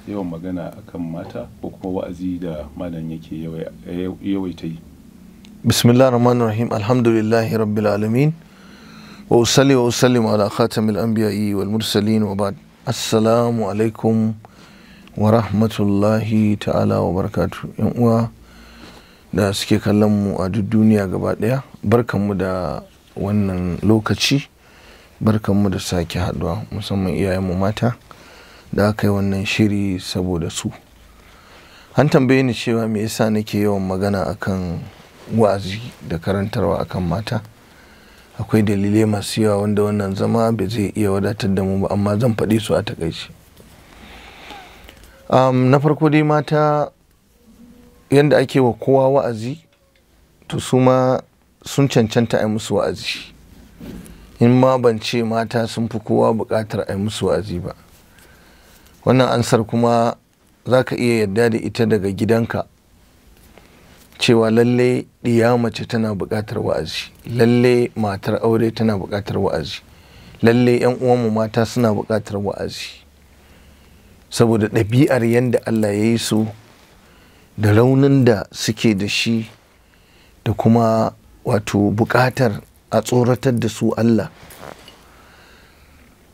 yawan magana akan mata ko kuma wa'azi da malam yake yawaita yi. Bismillahir Rahmanir Rahim. Alhamdulillahi Rabbil Alamin. Wa usalli wa usallimu ala khatamil anbiya'i wal mursalin wa ba'd. Assalamu alaikum wa rahmatullahi ta'ala wa barakatuh. Yan uwa da suke kallon mu a duk duniya gaba daya, barkanmu da wannan lokaci, barkanmu da sake haduwa, musamman iyayenmu mata da aka yi wannan shiri saboda su. An tambaye ni cewa me yasa nake yawan magana akan wa'azi da karantarwa akan mata. Akwai dalilai masu yawa wanda wannan zama bai zai iya wadatar da mu ba, amma zan faɗi su a takaice. Na farko dai, mata yanda ake wa kowa wa'azi, to su ma sun cancanta a yi musu wa'azi. In ma ban ce mata sun fi kowa buƙatar a yi musu wa'azi ba. Wannan ansar kuma za ka iya yarda da ita daga gidanka, cewa lalle ɗiya mace tana buƙatar wa'azi, lalle matar aure tana buƙatar wa'azi, lalle 'yan uwanmu mata suna buƙatar wa'azi, saboda ɗabi'ar yadda Allah ya yi su da raunin da suke da shi, da kuma wato buƙatar a tsoratar da su Allah.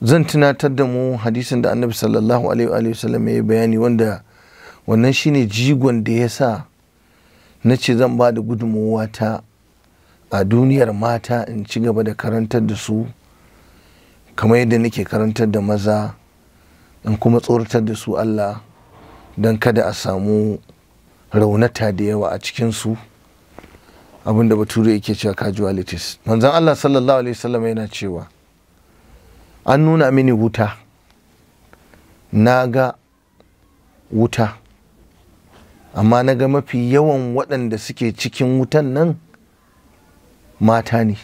Zan tunatar da mu hadisin da Annabi sallallahu alaihi wa sallam ya yi bayani, wanda wannan shine jigon da ya sa na ce zan ba da gudunmuwa ta a duniyar mata, in ci gaba da karantar da su kamar yadda nake karantar da maza, in kuma tsoratar da su Allah, don kada a samu raunata da yawa a cikinsu, abinda bature yake cewa casualties. Manzon Allah sallallahu alaihi wasallam yana cewa an nuna mini wuta, na ga wuta, amma na ga mafi yawan waɗanda suke cikin wutan nan mata ne.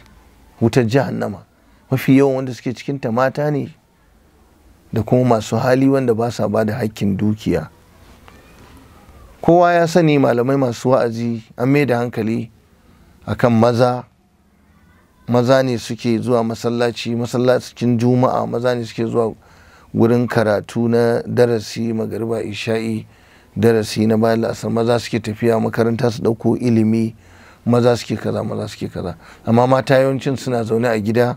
Wutar jahannama, mafi yawan wanda suke cikinta mata ne, da kuma masu hali wanda ba sa ba da hakkin dukiya. Kowa ya sani malamai masu wa'azi an mai da hankali akan maza. Maza ne suke zuwa masallacin juma'a, maza ne suke zuwa wurin karatu na darasi magariba isha'i, darasi na bayan la'asar, maza suke tafiya makaranta su ɗauko ilimi, maza suke kaza, maza suke kaza. Amma mata yawancin suna zaune a gida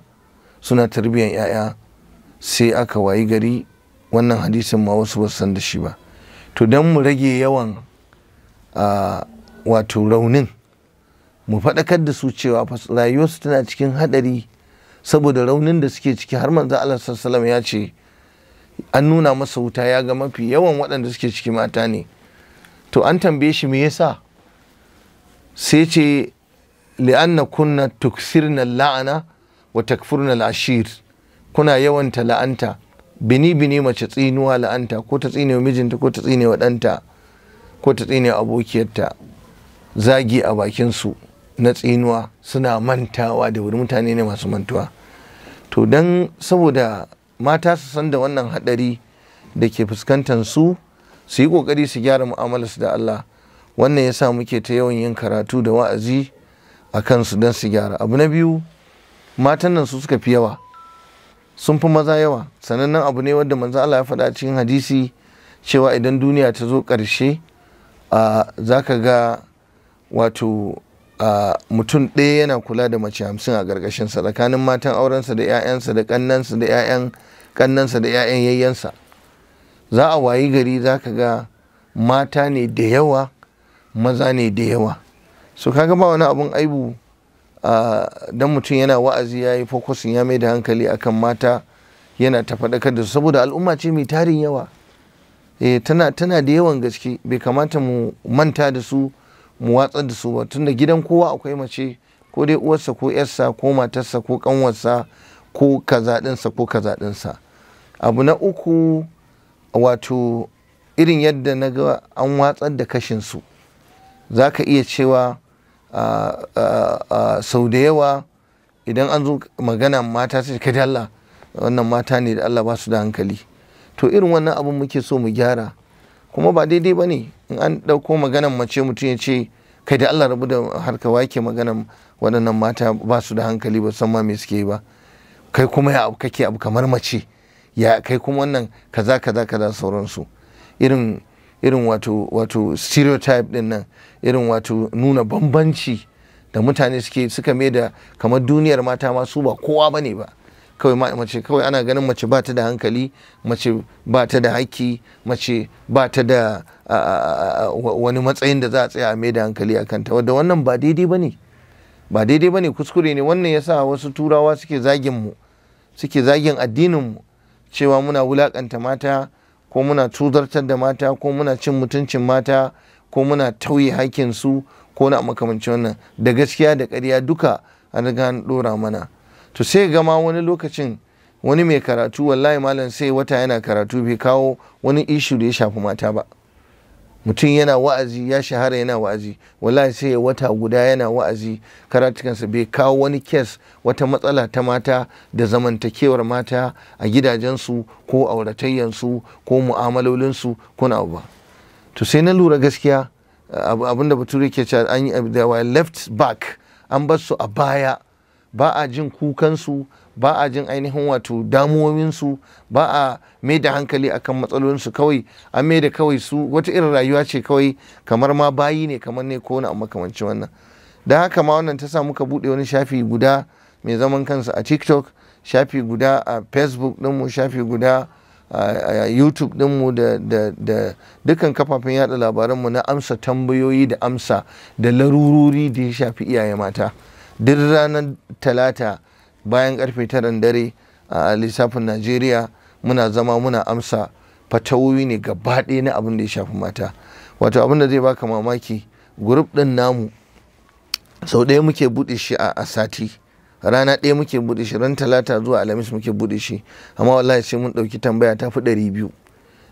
suna tarbiyyar 'ya'ya. Sai aka wayi gari wannan hadisin ma wasu basu san da shi ba. To don mu rage yawan wato raunin, mu faɗakar da su cewa rayuwarsu tana cikin haɗari saboda raunin da suke ciki. Har manzo Allah sallallahu alaihi wasallam ya ce an nuna masa wuta, ya ga mafi yawan waɗanda suke ciki mata ne. To an tambaye shi me yasa, sai ce li'anna kunna tuksirna la'ana wa takfurna al'ashir. Kuna yawanta la'anta, bini mace tsinuwa la'anta, ko ta tsine wa mijinta, ko ta tsine wa ɗanta, ko ta tsine wa abokiyarta, zagi a bakinsu na tsinuwa, suna mantawa da wuri. Mutane ne masu mantuwa. To don saboda mata su san da wannan haɗari da ke fuskantar su yi ƙoƙari su gyara mu'amalarsu da Allah. Wannan ya sa muke ta yawan yin karatu da wa'azi a kansu don su gyara. Abu na biyu, matan nan su suka fi yawa, sun fi maza yawa. Sanannen abu ne wanda manzo Allah ya faɗa cikin hadisi cewa idan duniya ta zo ƙarshe, za ka ga wato mutum ɗaya yana kula da mace 50 a ƙarƙashinsa, tsakanin matan aurensa da 'ya'yansa da ƙannansa da 'ya'yan ƙannansa da 'ya'yan yayyansa. Za a wayi gari za ka ga mata ne da yawa, maza ne da yawa. So kaga ba wani abun aibu dan mutum yana wa'azi ya yi fokusin, ya mai da hankali akan mata, yana ta faɗakar da su, saboda al'umma ce mai tarin yawa. Tana da yawan gaske, bai kamata mu manta da su, mu watsar da su ba. Tunda gidan kowa akwai mace, ko dai uwarsa ko yarsa ko matarsa ko kanwarsa ko kaza ɗinsa ko kaza ɗinsa. Abu na uku, wato irin yadda na ga an watsar da kashinsu, za ka iya cewa sau da yawa idan an zo magana mata sai kai da Allah, wannan mata ne da Allah ba su da hankali. To irin wannan abun muke so mu gyara, kuma ba daidai ba ne in an ɗauko maganan mace mutum ya ce kai da Allah rabu da harka, wake maganan waɗannan mata ba su da hankali, ba san ma me suke yi ba. Kai kuma ya abu kake abu kamar mace, ya kai kuma wannan kaza kaza kaza sauransu. irin wato stereotype din nan, irin wato nuna bambanci da mutane suka mai da kamar duniyar mata ma su ba kowa bane ba. Kawai mace kawai ana ganin mace ba ta da hankali, mace ba ta da haƙƙi, mace ba ta da wani matsayin da za a tsaya a mai da hankali a kanta, wadda wannan ba daidai bane, ba daidai bane, kuskure ne. Wannan yasa wasu turawa suke zagin addinin mu, cewa muna wulakanta mata, ko muna tuzartar da mata, ko muna cin mutuncin mata, ko muna tauye haƙƙinsu, ko na makamancin wannan. Da gaskiya da ƙarya duka an riga an ɗora mana. To sai gama wani lokacin wani mai karatu, wallahi malam, sai wata yana karatu bai kawo wani ishu da ya shafi mata ba. Mutum yana wa'azi, ya shahara yana wa'azi, wallahi sai wata guda yana wa'azi, karatukansa bai kawo wani kes, wata matsala ta mata da zamantakewar mata a gidajensu ko auratayyansu ko mu'amalolinsu ko na abu ba. To sai na lura gaskiya abinda bature ke cewa they were left back, an bar su a baya, ba a jin kukansu, ba a jin ainihin wato damuwowinsu, ba a mai da hankali akan matsalolinsu. Kawai an mai da kawai su wata irin rayuwa ce, kawai kamar ma bayi ne, kamar ne ko na makamancin wannan. Da haka ma wannan ta sa muka buɗe wani shafi guda mai zaman kansa a TikTok, shafi guda a Facebook ɗinmu, shafi guda a YouTube ɗinmu da dukkan kafafen yada labaranmu na amsa tambayoyi da amsa da larurori da ya shafi iyaye mata. Duk ranar Talata bayan karfe 9 dare a lissafin Najeriya muna zama muna amsa fatawoyi ne gaba ɗaya na abin da ya shafi mata. Wato abin da zai baka mamaki, group ɗin namu sau ɗaya muke buɗe shi a sati, rana ɗaya muke buɗe shi, ran Talata zuwa Alhamis muke buɗe shi, amma wallahi sai mun ɗauki tambaya ta fi 200.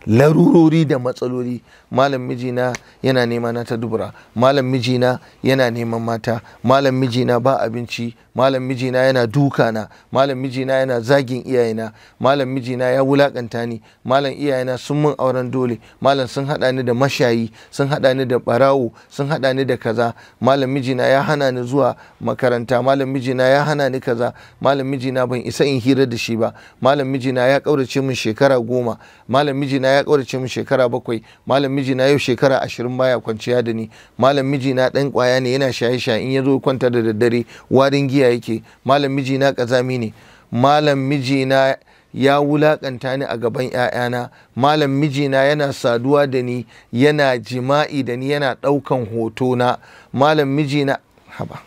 Larurori da matsaloli. Malam mijina yana nema na ta dubura, malam mijina yana neman mata, malam mijina ba abinci, malam mijina yana duka na, malam mijina yana zagin iyayena, malam mijina ya wulakanta ni, malam iyayena sun mun auren dole, malam sun hada ni da mashayi, sun hada ni da barawo, sun hada ni da kaza, malam mijina ya hana ni zuwa makaranta, malam mijina ya hana ni kaza, malam mijina ban isa in hira da shi ba, malam mijina ya kaurace min shekara 10, malam mijina ya kaurace min shekara 7, malam mijina yau shekara 20 baya kwanciya da ni, malam mijina dan kwaya ne, yana shaye-shaye, in ya zo kwanta da daddare warin giya yake, malam mijina kazami ne, malam mijina ya wulakanta ni a gaban 'ya'yana, malam mijina yana saduwa da ni, yana jima'i da ni, yana daukan hoto na, malam mijina haba,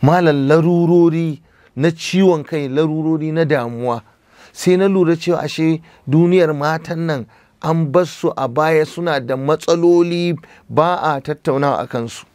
malam larurori na ciwon kai, larurori na damuwa. Sai na lura cewa ashe duniyar matan nan an bar su a baya, suna da matsaloli, ba a tattaunawa a kansu.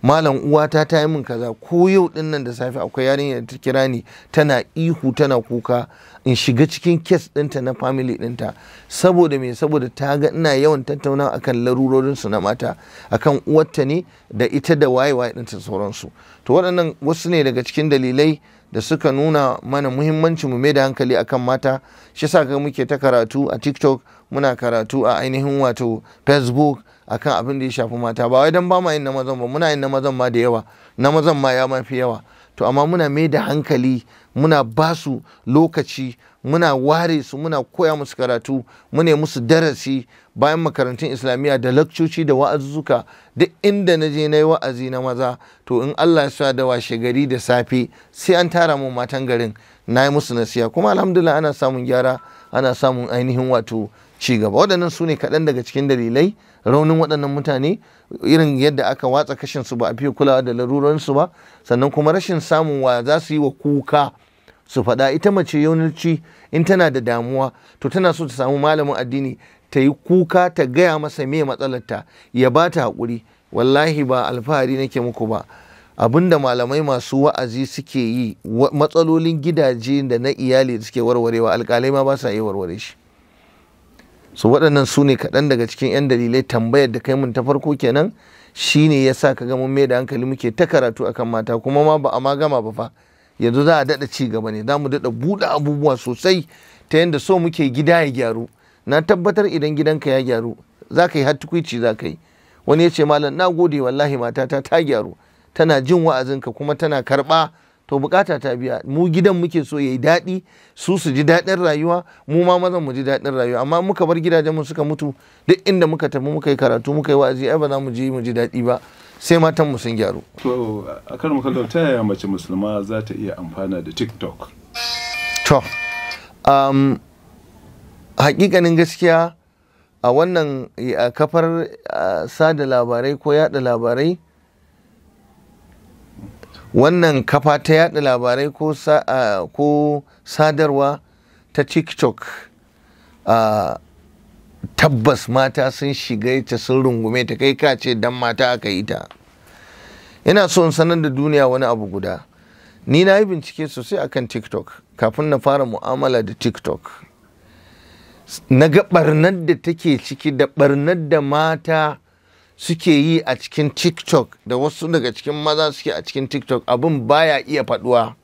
Malam uwata ta yi min kaza, ko yau din nan da safe akwai yarinya da ta kira ni tana ihu tana kuka in shiga cikin kes ɗinta na family ɗinta. Saboda me? Saboda ta ga ina yawan tattaunawa akan larurorinsu na mata, akan uwarta ne da ita da waye ɗinta sauransu. To waɗannan wasu ne daga cikin dalilai da suka nuna mana muhimmanci mu mai da hankali akan mata. Shi yasa ga muke ta karatu a TikTok, muna karatu a ainihin wato Facebook akan abin da ya shafi mata. Ba wai dan ba ma yin na mazan ba, muna yin na mazan ma da yawa, na mazan ma ya mafi yawa. To amma muna mai da hankali, muna ba su lokaci, muna ware su, muna koya musu karatu, mune musu darasi bayan makarantun islamiyya da lakcoci da wa'azuzzuka. Duk inda na je na yi wa'azi na maza, to in Allah ya sa da washe gari da safe sai an tara mu matan garin na yi musu nasiha, kuma alhamdulillah ana samun gyara, ana samun ainihin wato ci gaba. Waɗannan su ne kaɗan daga cikin dalilai raunin waɗannan mutane, irin yadda aka watsa kashin su ba a fiye kulawa da laruransu ba, sannan kuma rashin samun wa za su yi wa kuka su faɗa. Ita mace yawanci in tana da damuwa to tana so ta samu malamin addini ta yi kuka, ta gaya masa me matsalarta, ya ba ta haƙuri. Wallahi ba alfahari nake muku ba, abinda malamai masu wa'azi suke yi, matsalolin gidaje da na iyali da suke warwarewa, alƙalai ma ba sa iya warware shi. So waɗannan su ne kaɗan daga cikin 'yan dalilai. Tambayar da kai mun ta farko kenan, shine ya sa ka ga mun mai da hankali muke ta karatu akan mata, kuma ma ba a ma gama ba fa, yanzu za a daɗa ci gaba ne, za mu daɗa buɗe abubuwa sosai ta yadda so muke gida ya gyaru. Na tabbatar idan gidanka ya gyaru za ka yi har tukwici za ka yi. Wani ya ce malam na gode wallahi matata ta gyaru, tana jin wa'azinka kuma tana karɓa, to bukata ta biya. Mu gidan muke so yayi daɗi, su ji daɗin rayuwa, mu ma mazan mu ji daɗin rayuwa. Amma muka bar gidajen mu suka mutu, duk inda muka tafi muka yi karatu muka yi wa'azi, ai ba za mu je mu ji daɗi ba, sai matan mu sun gyaru. To a kan makalla, ta yaya mace musulma za ta iya amfana da TikTok? To hakikanin gaskiya a wannan kafar sada labarai ko yada labarai, wannan kafa ta yada labarai ko sadarwa ta TikTok, tabbas mata sun shiga ta, sun rungume ta, kai ka ce dan mata aka yi ta. Ina so in sanar da duniya wani abu guda. Ni na yi bincike sosai akan TikTok kafin na fara mu'amala da TikTok. Na ga barnar da take ciki da barnar da mata suke yi a cikin TikTok, da wasu daga cikin maza suke a cikin TikTok, abin baya iya faduwa.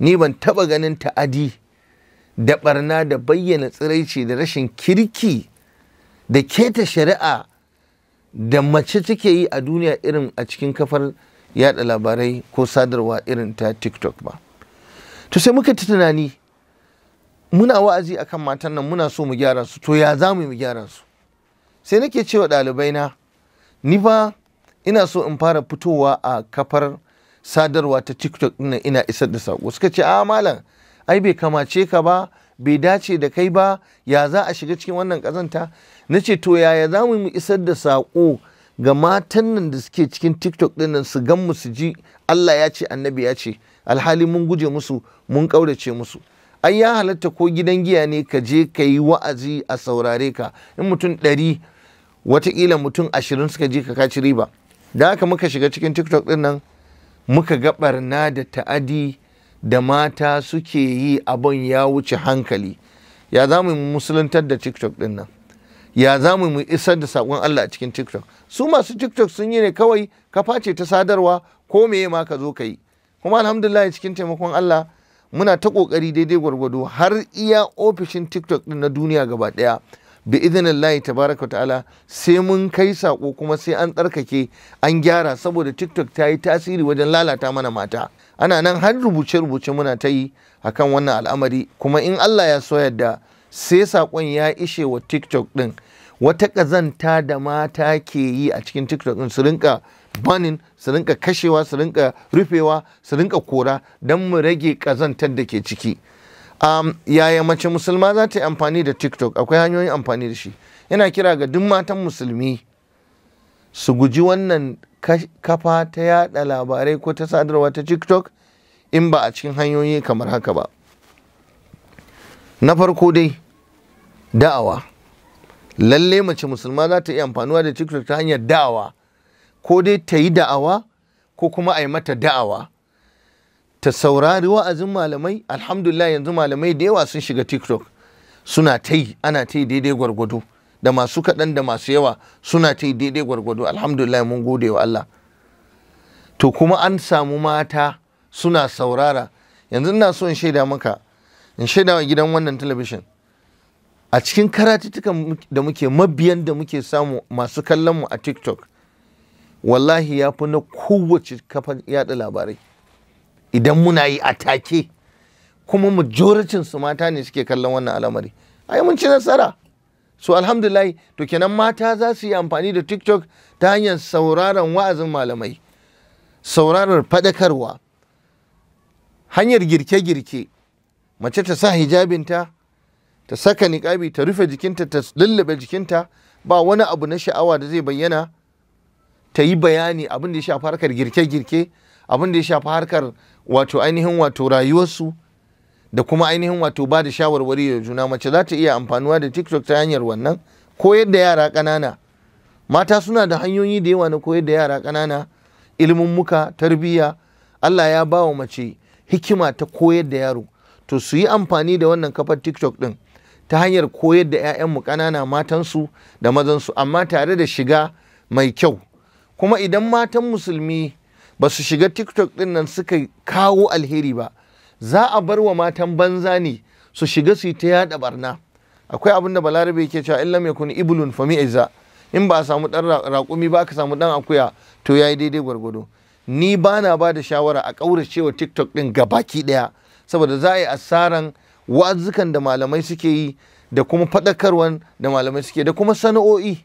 Ni ban taba ganin ta'adi da barna da bayyana tsiraici da rashin kirki da keta shari'a da mace take yi a duniya irin a cikin kafar yada labarai ko sadarwa irin ta TikTok ba. To sai muka ta tunani, muna wa'azi akan matan nan, muna so mu gyara su, to ya za mu gyara su? Sai nake cewa ɗalibai na, ni fa ina so in fara fitowa a kafar sadarwa ta TikTok ɗin, ina isar da saƙo. Suka ce, a malam, ai bai kamace ka ba, bai dace da kai ba, ya za a shiga cikin wannan ƙazanta? Na ce, to yaya za mu isar da saƙo ga matan nan da suke cikin TikTok ɗin nan, su gan mu, su ji Allah ya ce, annabi ya ce, alhali mun guje musu, mun ƙaurace musu. Ai ya halatta ko gidan giya ne ka je ka yi wa'azi a saurare ka, in mutum 100 watakila mutum 20 suka je ka kaci riba. Da haka muka shiga cikin TikTok ɗin nan, muka ga barna da ta'adi da mata suke yi, abin ya wuce hankali. Ya za mu musuluntar da TikTok ɗin nan? Ya za mu isar da saƙon Allah a cikin TikTok? Su masu TikTok sun yi ne kawai kafa ce ta sadarwa, ko meye ma ka zo ka yi. Kuma alhamdulillah cikin taimakon Allah muna ta kokari daidai gwargwado, har iya ofishin TikTok din na duniya gaba daya bi idinillahi tabaraka ta'ala sai mun kai sako, kuma sai an tsarkake, an gyara, saboda TikTok ta yi tasiri wajen lalata mana mata. Ana nan har rubuce-rubuce muna ta yi akan wannan al'amari, kuma in Allah ya so yadda sai sakon ya ishe wa TikTok din. Wata ƙazanta da mata ke yi a cikin TikTok din, su rinka banin, su rinka kashewa, su rinka rufewa, su rinka kora, don mu rage ƙazantar da ke ciki. Yaya mace musulma za ta yi amfani da TikTok? Akwai hanyoyin amfani da shi. Yana kira ga duk matan musulmi su guji wannan kafa ta yada labarai ko ta sadarwa ta TikTok, in ba a cikin hanyoyi kamar haka ba. Na farko dai, da'awa. Lalle mace musulma za ta iya amfanuwa da TikTok ta hanyar da'awa, ko dai ta yi da'awa ko kuma a yi mata da'awa, ta saurari wa'azin malamai. Alhamdulillah yanzu malamai da yawa sun shiga TikTok, suna ta yi, ana ta yi daidai gwargwado, da masu kaɗan da masu yawa suna ta yi daidai gwargwado. Alhamdulillah, mun gode wa Allah. To kuma an samu mata suna saurara. Yanzu ina so in shaida maka, in shaida wa gidan wannan talabishin, a cikin karatuttukan da muke, mabiyan da muke samu masu kallon mu a TikTok, wallahi ya fi na kowace kafar yada labarai. Idan muna yi a take, kuma majoricin su mata ne suke kallon wannan al'amari, ai mun ci nasara. So alhamdulillah, to kenan mata za su yi amfani da TikTok ta hanyar sauraron wa'azin malamai, sauraron faɗakarwa, hanyar girke-girke. Mace ta sa hijabinta, ta saka niƙabi, ta rufe jikinta, ta lullube jikinta, ba wani abu na sha'awa da zai bayyana. Ta yi bayani abin da ya shafi harkar girke-girke, abin da ya shafi harkar wato ainihin wato rayuwarsu, da kuma ainihin wato ba da shawarwari da juna. Mace za ta iya amfanuwa da TikTok ta hanyar wannan. Koyar da yara ƙanana, mata suna da hanyoyi da yawa na koyar da yara ƙanana, ilimin muka, tarbiyya. Allah ya ba wa mace hikima ta koyar da yaro, to su yi amfani da wannan kafar TikTok din ta hanyar koyar da 'ya'yanmu ƙanana, matansu da mazansu, amma tare da shiga mai kyau. Kuma idan matan musulmi ba su shiga TikTok din nan suka kawo alheri ba, za a bar wa matan banza ne su shiga su yi ta yada barna. Akwai abin da balarabe yake cewa in lam yakun iblun fa mi'za, in ba a samu dan raƙumi ba ka samu dan akuya, to yayi daidai gwargwado. ni bana ba da shawara a ƙauracewa TikTok ɗin gabaki ɗaya, saboda za a yi asaran wa'azzukan da malamai suke yi da kuma faɗakarwan da malamai suke da kuma sana'o'i.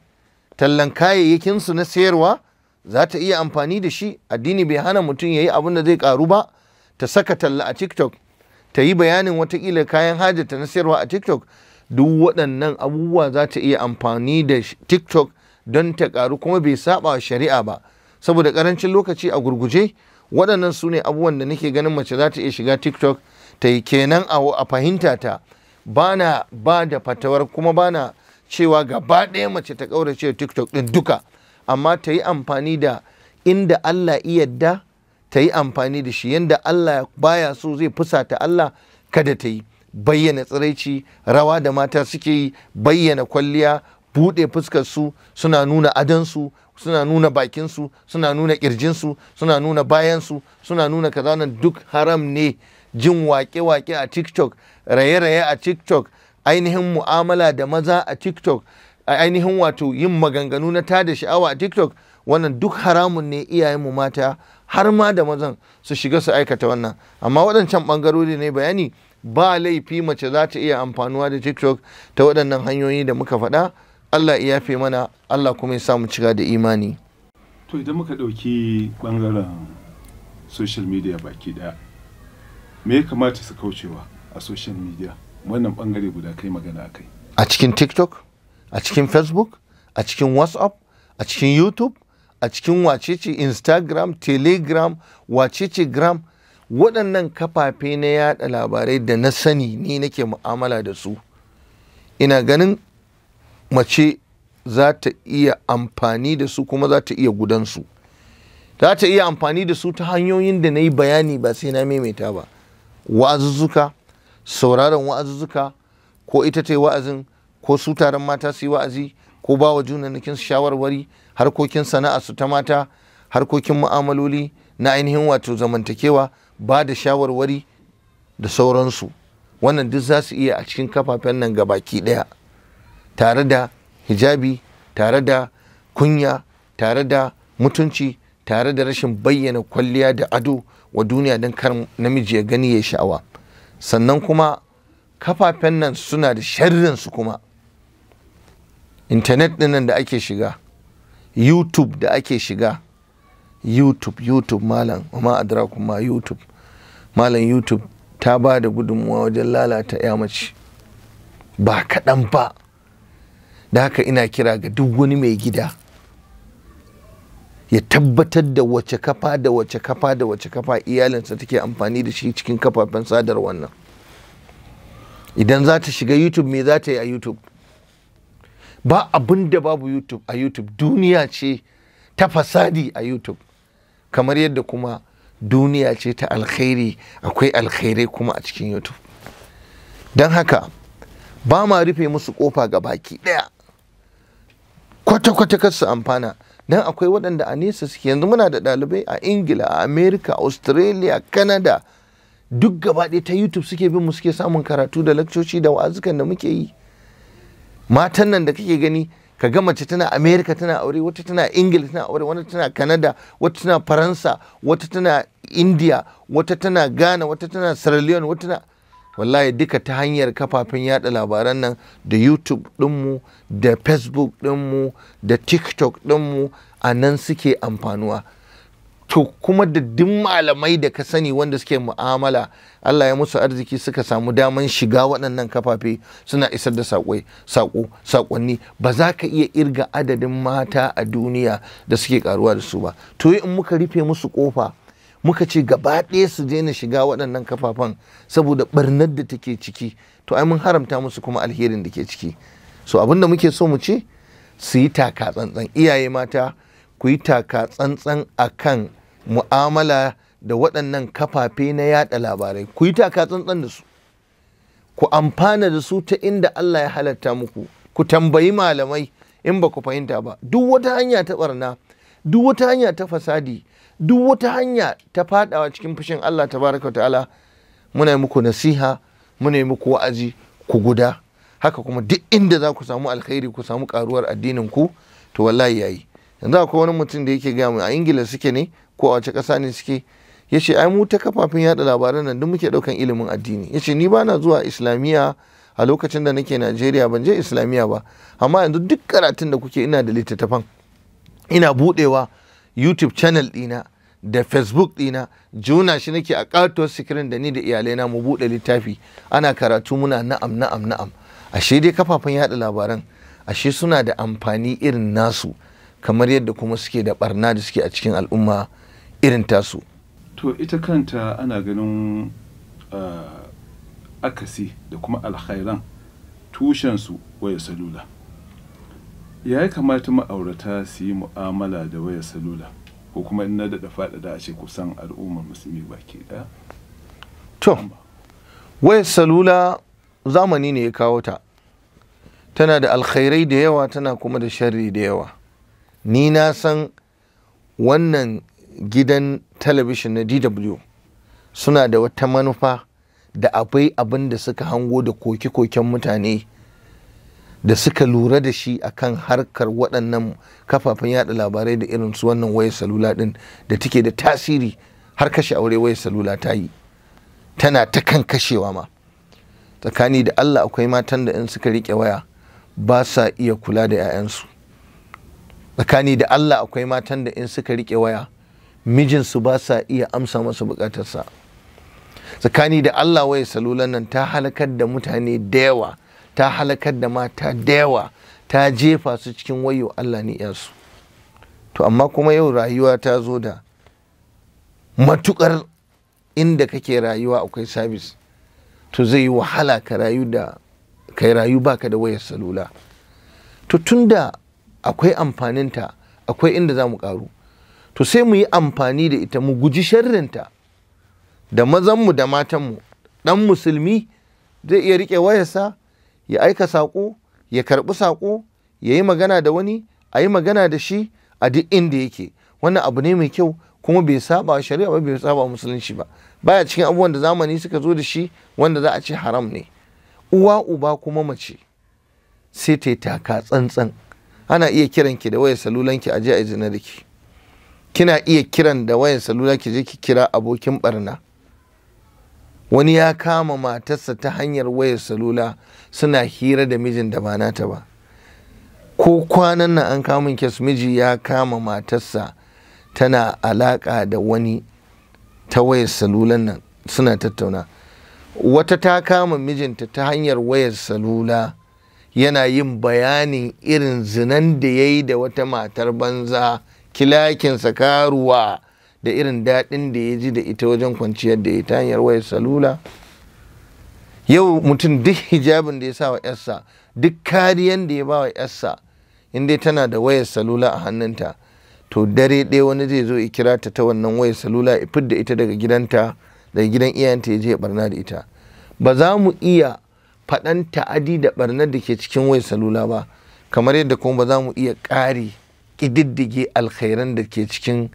Tallan kayayyakinsu na sayarwa za ta iya amfani da shi. Addini bai hana mutum ya yi abin da zai ƙaru ba. Ta saka talla a TikTok, ta yi bayanin watakila kayan hajjata na sayarwa a TikTok. Duk waɗannan abubuwa za ta iya amfani da TikTok don ta ƙaru, kuma bai saba shari'a ba. Saboda ƙarancin lokaci a gurguje, waɗannan su ne abubuwan da nake ganin mace za ta iya shiga TikTok ta yi. Kenan a fahimta ta, bana ba da fatawar kuma bana cewa gaba ɗaya mace ta ƙaurace TikTok ɗin duka, amma ta yi amfani da inda Allah iya yadda ta yi amfani da shi. Yanda Allah baya so zai fusata Allah, kada ta yi. Bayyana tsiraici, rawa da mata suke yi, bayyana kwalliya, buɗe fuskarsu, suna nuna adansu, suna nuna bakinsu, suna nuna ƙirjinsu, suna nuna bayansu, suna nuna kaza, nan duk haram ne. Jin wake-wake a TikTok, raye-raye a TikTok, ainihin mu'amala da maza a TikTok, ainihin wato yin maganganu na tada sha'awa a TikTok, wannan duk haramun ne. Iyayenmu mata har ma da mazan su shiga su aikata wannan. Amma waɗancan ɓangarori ne bayani, ba laifi mace za ta iya amfanuwa da TikTok ta waɗannan hanyoyi da muka faɗa. Allah ya yafe mana, Allah kuma ya sa mu cika da imani. To idan muka ɗauki ɓangaren social media baki ɗaya, me ya kamata su kaucewa a social media, wannan ɓangare guda kai magana a kai? A cikin TikTok, a cikin Facebook, a cikin WhatsApp, a cikin YouTube, a cikin wacece Instagram, Telegram, wacece Gram, waɗannan kafafe na yaɗa labarai da na sani ni nake mu'amala da su, ina ganin mace za ta iya amfani da su, kuma za ta iya gudansu. Za ta iya amfani da su ta hanyoyin da na yi bayani, ba sai na maimaita ba. Wa'azuzzuka, sauraron wa'azuzzuka, ko ita ta yi wa'azin, ko su taron mata su yi wa'azi, ko ba wa junanakin shawarwari, harkokin sana'a su ta mata, harkokin mu'amaloli na ainihin wato zamantakewa, ba da shawarwari da sauransu. Wannan duk za su iya a cikin kafafen nan gabaki ɗaya, tare da hijabi, tare da kunya, tare da mutunci, tare da rashin bayyana kwalliya da ado wa duniya don kar namiji ya gani ya sha'awa. Sannan kuma kafafen nan suna da sharrinsu kuma. Intanet ɗinnan da ake shiga, YouTube da ake shiga, YouTube malam, ma adrakum ma YouTube malam. YouTube ta ba da gudunmuwa wajen lalata ya mace ba kaɗan ba. Da haka ina kira ga duk wani mai gida ya tabbatar da wace kafa da wace kafa da wace kafa iyalinsa take amfani da shi cikin kafafen sadarwar nan. Idan za ta shiga YouTube, me za ta yi a YouTube? Ba abin da babu YouTube a YouTube. Duniya ce ta fasadi a YouTube, kamar yadda kuma duniya ce ta alkhairi, akwai alkhairai kuma a cikin YouTube. Don haka ba ma rufe musu kofa ga baki ɗaya, kwata-kwata kar su amfana. Don akwai waɗanda a nesa suke. Yanzu muna da ɗalibai a Ingila, a America, Australia, Canada, duk gaba ɗaya ta YouTube suke bin mu, suke samun karatu da lakcoci da wa'azukan da muke yi. Matan nan da kake gani, ka ga mace tana America tana aure, wata tana Ingila tana aure, wata tana Canada, wata tana Faransa, wata tana India, wata tana Ghana, wata tana Sierra Leone, wata tana, wallahi duka ta hanyar kafafen yada labaran nan da YouTube ɗinmu, da Facebook ɗinmu, da TikTok ɗinmu, a nan suke amfanuwa. To kuma da duk malamai da ka sani wanda suke mu'amala, Allah ya musu arziki suka samu daman shiga waɗannan kafafe suna isar da saƙonni, ba za ka iya irga adadin mata a duniya da suke karuwa da su ba. To in muka rufe musu ƙofa, muka ce gaba ɗaya su daina shiga waɗannan kafafen saboda ɓarnar da take ciki, to ai mun haramta musu kuma alherin da ke ciki. So abin da muke so mu ce, su yi taka tsantsan. Iyaye mata, ku yi taka tsantsan akan mu'amala da waɗannan kafafe na yada labarai. Ku yi taka tsantsan da su, ku amfana da su ta inda Allah ya halatta muku. Ku tambayi malamai in ba ku fahimta ba. Duk wata hanya ta barna, duk wata hanya ta fasadi, duk wata hanya ta fadawa cikin fushin Allah tabaraka wa ta'ala, muna yi muku nasiha, muna yi muku wa'azi, ku guda. Haka kuma duk inda za ku samu alkhairi, ku samu karuwar addinin ku, to wallahi yayi. Yanzu akwai wani mutum da yake gaya mu, a Ingila suke ne, ko a wace ƙasa ne suke, ya ce ai mu ta kafafen yada labaran nan duk muke ɗaukan ilimin addini. Ya ce ni ba na zuwa islamiyya a lokacin da nake Najeriya, ban je islamiyya ba, amma yanzu duk karatun da kuke ina da littattafan, ina buɗewa YouTube channel ɗina da Facebook ɗina, juna shi nake a ƙatuwar sikirin da ni da iyalaina mu buɗe littafi ana karatu muna na'am. Ashe dai kafafen yada labaran ashe suna da amfani irin nasu, kamar yadda kuma suke da barna da suke a cikin al'umma irin tasu. To ita kanta ana ganin akasi da kuma alkhairan tushensu waya salula. Ya kamata ma'aurata su yi mu'amala da waya salula, ko kuma in na daɗa faɗaɗa a ce kusan al'ummar musulmi baki ɗaya? To, wayar salula zamani ne ya kawo ta, tana da alkhairai da yawa, tana kuma da sharri da yawa. Ni na san wannan gidan talabishin na DW suna da wata manufa da akwai abin da suka hango da koke-koken mutane da suka lura da shi akan harkar waɗannan kafafen yada labarai da irin su wannan wayar salula ɗin da take da tasiri har kashe aure. Wayar salula ta yi, tana ta kan kashewa ma. Tsakani da Allah akwai matan da in suka riƙe waya ba sa iya kula da 'ya'yansu. Tsakani da Allah akwai matan da in suka riƙe waya mijinsu ba sa iya amsa masa buƙatarsa. Tsakani da Allah wayar salulan nan ta halakar da mutane da yawa, ta halakar da mata da yawa, ta jefa su cikin wayo Allah ne yasu. To amma kuma yau rayuwa ta zo da matukar inda kake rayuwa akwai sabis, to zai yi wahala ka rayu baka da wayar salula. To tunda akwai amfaninta, akwai inda za mu karu, to sai mu yi amfani da ita, mu guji sharrinta. Da mazanmu da matanmu, ɗan musulmi zai iya riƙe wayarsa ya aika saƙo, ya karɓi saƙo, ya yi magana da wani, a yi magana da shi a duk inda yake. Wannan abu ne mai kyau, kuma bai saba shari'a ba, bai saba musulunci ba, baya cikin abubuwan da zamani suka zo da shi wanda za a ce haram ne. Uwa uba kuma mace sai ta yi taka tsantsan. Ana iya kiran ki da wayar salulanki a je a zina da ki. Kina iya kiran da wayar salula ki je ki kira abokin barna. Wani ya kama matarsa ta hanyar wayar salula suna hira da mijin da ba nata ba. Ko kwanan nan an kama kes, miji ya kama matarsa tana alaka da wani ta wayar salulan nan suna tattauna. Wata ta kama mijinta ta hanyar wayar salula yana yin bayanin irin zinan da ya yi da wata matar banza, kilakinsa karuwa, da irin daɗin da ya ji da ita wajen kwanciyar da ya ta hanyar wayar salula. Yau mutum duk hijabin da ya sa wa yarsa, duk kariyan da ya ba wa yarsa, in dai tana da wayar salula a hannunta, to dare ɗaya wani zai zo ya kira ta ta wannan wayar salula, ya fidda ita daga gidanta, daga gidan iyayenta, ya je ya barna da ita. Ba za mu iya faɗan ta'adi da barnar da ke cikin wayar salula ba, kamar yadda kuma ba za mu iya ƙididdige alkhairan da ke cikin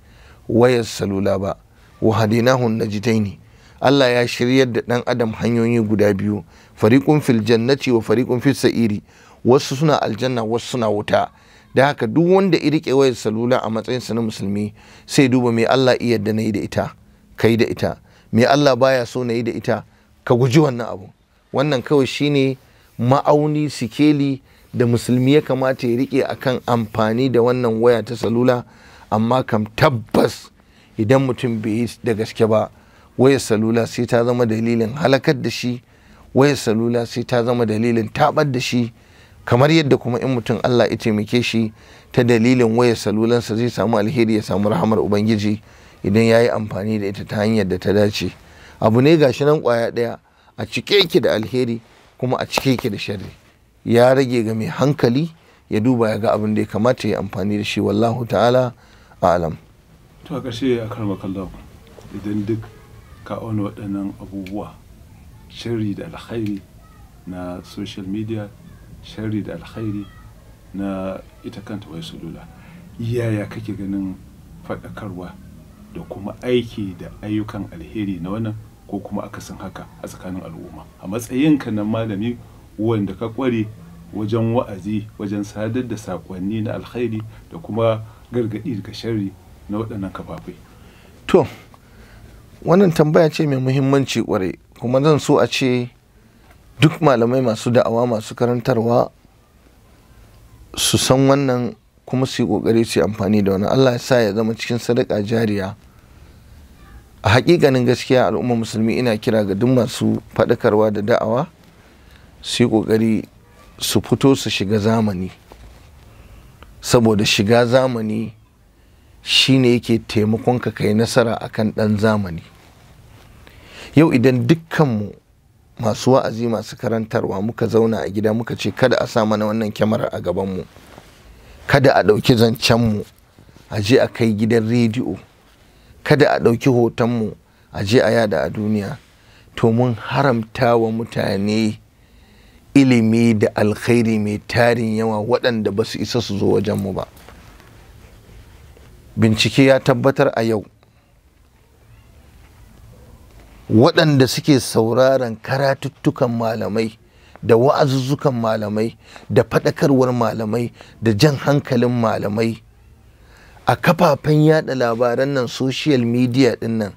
wayar salula ba. Wa hadinahu najdaini, Allah ya shiryar da ɗan adam hanyoyi guda biyu, fariqun fil jannati wa fariqun fis sa'iri. Wasu suna aljanna, wasu suna wuta. Da haka duk wanda ya rike wayar salula a matsayinsa na musulmi sai duba me Allah iya da nayi da ita, kai da ita, me Allah baya so nayi da ita, ka guji wannan abu. Wannan kawai shine ma'auni, sikeli da musulmi ya kamata ya rike akan amfani da wannan waya ta salula. Amma kam tabbas idan mutum bai yi da gaske ba, wayar salula sai ta zama dalilin halakar da shi, wayar salula sai ta zama dalilin tabar da shi. Kamar yadda kuma in mutum Allah ya taimake shi ta dalilin wayar salulansa zai samu alheri, ya samu rahamar Ubangiji idan ya yi amfani da ita ta hanyar da ta dace. Abu ne gashi nan ƙwaya ɗaya, a cike yake da alheri kuma a cike yake da sharri. Ya rage ga mai hankali ya duba ya ga abin da ya kamata ya amfani da shi. Wallahu ta'ala a'lam. To a ƙarshe a karma kallon, idan duk ka auna waɗannan abubuwa, sharri da alkhairi na social media, sharri da alkhairi na ita kanta wayar salula, yaya kake ganin faɗakarwa da kuma aiki da ayyukan alheri na wannan, ko kuma akasin haka a tsakanin al'umma a matsayinka na malami wanda ka kware wajen wa'azi, wajen sadar da saƙonni na alkhairi da kuma gargaɗi daga sharri na waɗannan kafafai? To, wannan tambaya ce mai muhimmanci kwarai, kuma zan so a ce duk malamai masu da'awa masu karantarwa su san wannan kuma su yi kokari su yi amfani da wannan. Allah ya sa ya zama cikin sadaka jariya. A hakikanin gaskiya al'ummar musulmi ina kira ga duk masu faɗakarwa da da'awa su yi kokari su fito su shiga zamani, saboda shiga zamani shine yake taimakon ka kai nasara akan ɗan zamani. Yau idan dukkanmu masu wa'azi masu karantarwa muka zauna a gida muka ce kada a sa mana wannan kyamarar a gabanmu, kada a ɗauki zancenmu a je a kai gidan rediyo, kada a ɗauki hotonmu a je a yada a duniya, to mun haramta wa mutane ilimi da alkhairi mai tarin yawa waɗanda ba su isa su zo wajenmu ba. Bincike ya tabbatar a yau waɗanda suke sauraron karatuttukan malamai da wa'azuzzukan malamai da faɗakarwar malamai da jan hankalin malamai a kafafen yada labaran nan, social media ɗin nan,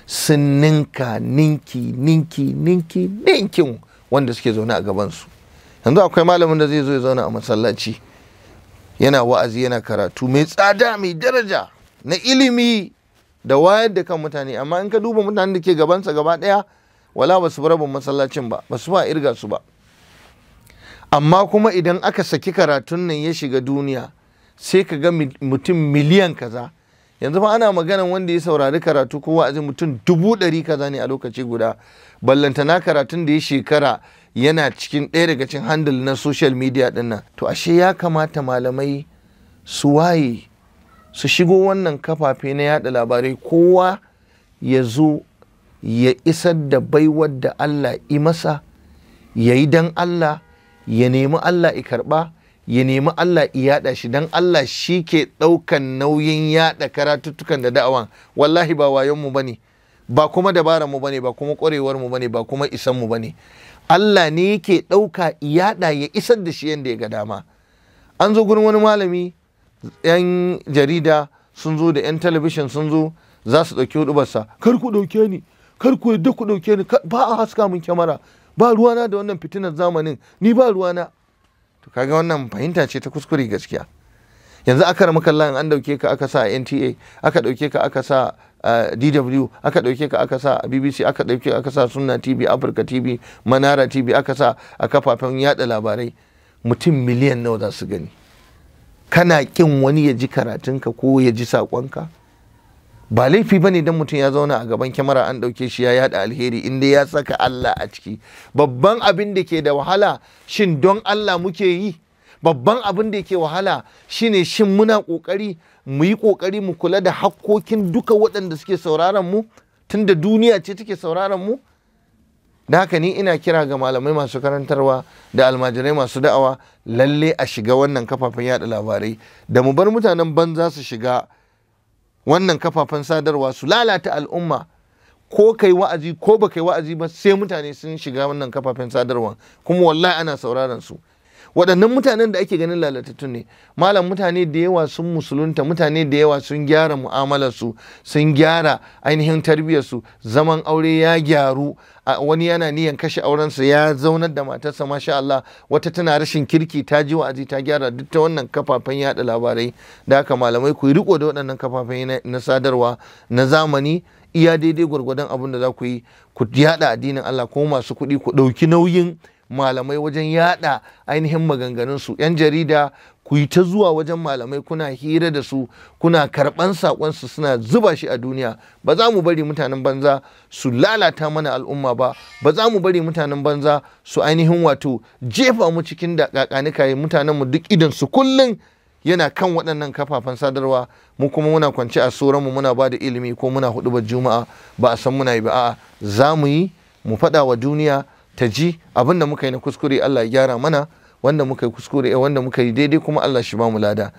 sun ninkin wanda suke zaune a gabansu. Yanzu akwai malamin da zai zo ya zauna a masallaci yana wa'azi yana karatu mai tsada mai daraja na ilimi da wayar da kan mutane, amma in ka duba mutanen da ke gabansa gaba ɗaya wala ba su bi rabin masallacin ba, ba su ba irga su ba. Amma kuma idan aka saki karatun nan ya shiga duniya sai ka ga mutum miliyan kaza. Yanzu fa ana maganan wanda ya saurari karatu ko wa'azi mutum 100,000 kaza ne a lokaci guda, ballantana karatun da ya shekara yana cikin ɗaya daga cikin handle na social media ɗin nan. To ashe ya kamata malamai su waye, su shigo wannan kafafe na yada labarai, kowa ya zo ya isar da baiwar da Allah yi masa, ya yi don Allah, ya nemi Allah ya karɓa, ya nemi Allah ya yada shi, don Allah shi ke ɗaukan nauyin yada karatuttukan da da'awan. Wallahi ba wayonmu ba ne, ba kuma dabaranmu ba ne, ba kuma ƙwarewarmu ba ne, ba kuma isanmu ba ne. Allah ne yake ɗauka yada ya isar da shi yadda ya ga dama. An zo gurin wani malami, 'yan jarida sun zo da 'yan talabishin sun zo za su ɗauki hudubarsa. Kar ku ɗauke ni, kar ku yadda ku ɗauke ni, ba a haska mun kyamara, ba ruwana da wannan fitinar zamanin, ni ba ruwana. To kaga wannan fahimta ce ta kuskure gaskiya. Yanzu aka rama kallon an ɗauke ka aka sa a NTA, aka ɗauke ka aka sa DW, aka ɗauke ka aka sa a BBC, aka ɗauke ka aka sa Sunna TV, Africa TV, Manara TV, aka sa a kafafen yada labarai, mutum miliyan nawa za su gani? Kana kin wani ya ji karatunka ko ya ji saƙonka? Ba laifi ba ne don mutum ya zauna a gaban kyamara an ɗauke shi ya yada alheri inda ya saka Allah a ciki. Babban abin da ke da wahala shin don Allah muke yi? Babban abin da ke wahala shine shin muna ƙoƙari mu yi ƙoƙari mu kula da hakkokin duka waɗanda suke sauraron mu, tunda duniya ce take sauraron mu. Da haka ni ina kira ga malamai masu karantarwa da almajirai masu da'awa, lalle a shiga wannan kafafen yada labarai, da mu bar mutanen banza su shiga wannan kafafen sadarwa su lalata al'umma. Ko kai wa'azi ko ba kai wa'azi ba sai mutane sun shiga wannan kafafen sadarwa, kuma wallahi ana sauraron su. Waɗannan mutanen da ake ganin lalatattun ne, malam, mutane da yawa sun musulunta, mutane da yawa sun gyara mu'amalarsu, sun gyara ainihin tarbiyyarsu, zaman aure ya gyaru, wani yana niyan kashe aurensa ya zaunar da matarsa, masha Allah, wata tana rashin kirki ta ji wa'azi ta gyara, duk ta wannan kafafen yada labarai. Da haka malamai ku yi riko da waɗannan kafafen na sadarwa na zamani, iya daidai gwargwadon abin da za ku yi, ku yada addinin Allah. Ko masu kuɗi ku ɗauki nauyin malamai wajen yada ainihin maganganunsu. 'Yan jarida ku yi ta zuwa wajen malamai kuna hira da su, kuna karɓan saƙonsu, suna zuba shi a duniya. Ba za mu bari mutanen banza su lalata mana al'umma ba, ba za mu bari mutanen banza su ainihin wato jefa mu cikin da kakanikaye. Mutanen mu duk idan su kullum yana kan waɗannan kafafen sadarwa, mu kuma muna kwance a sauranmu muna ba da ilimi ko muna huɗubar juma'a ba a san muna yi ba. A'a, za mu yi, mu faɗa wa duniya ta ji abin da muka yi na kuskure Allah ya gyara mana, wanda muka yi kuskure wanda muka yi daidai kuma Allah shi ba mu lada.